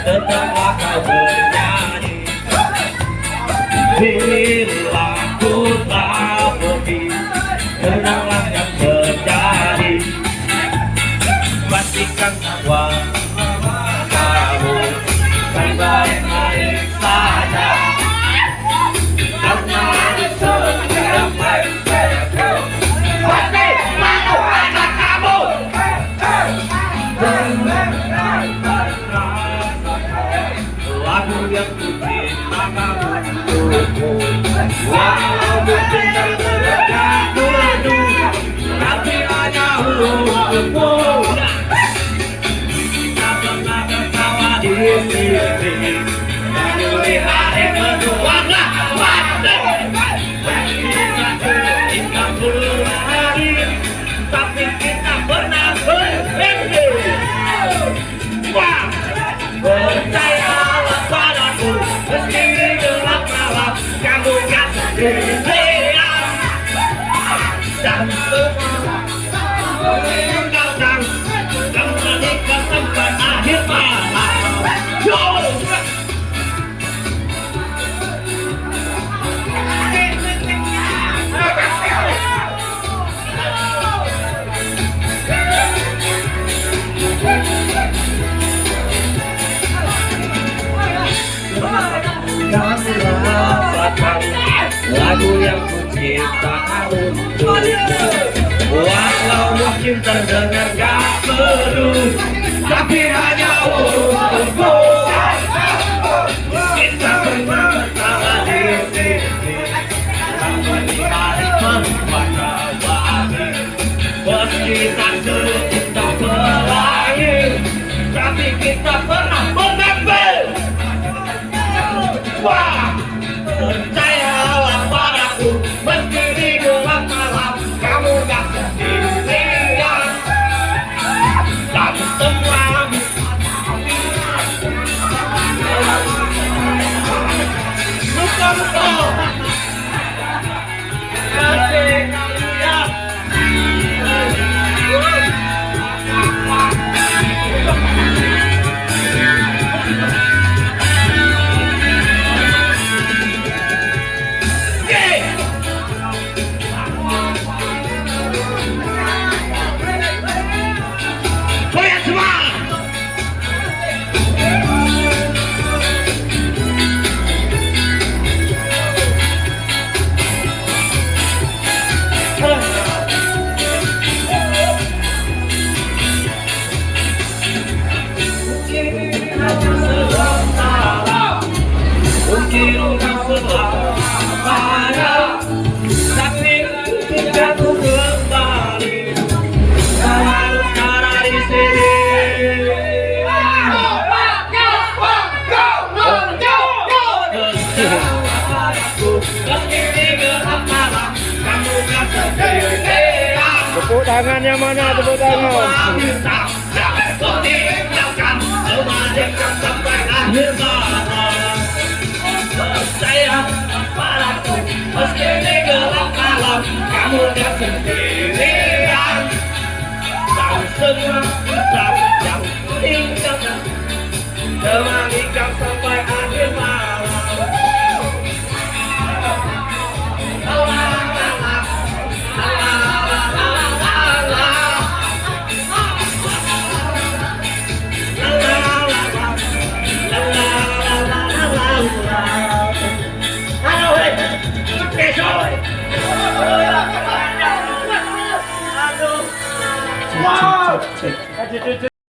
Tetaplah kau bernyanyi bila ku tak pergi, tenanglah yang terjadi. Pastikan bahwa kamu kan baik-baik saja, karena setiap baik-baikku pasti mau anak kamu. Lagu yang ku ciptakan untukmu, walau mungkin terdengar tapi hanya untukmu. Nada tawa di sini, dari hari kedua mati. Kita berlari, tapi kita pernah berhenti. Percayalah padaku, meski di gelap malam kamu kan sendirian. Dan semua kau dan menikah sampai akhir malam. Kamu rasakan lagu yang ku ciptakan untukmu, walau mungkin terdengar gak perlu, tapi hanya untukmu. Kita pernah bersama di sini, sampai di hari membaca bagi. Meski tak kita pelangi, tapi kita pernah mengambil. Wah, percayalah padaku, meski di gelap malam kamu gak sendirian. Dan semua luka-luka kasih kalian. Tepuk tangan yang mana? Tepuk tangan. Percaya padaku, meski di gelap malam kamu gak sendirian. Dan semua kisah yang tinggalkan temani kau sampai akhir malam. Cek.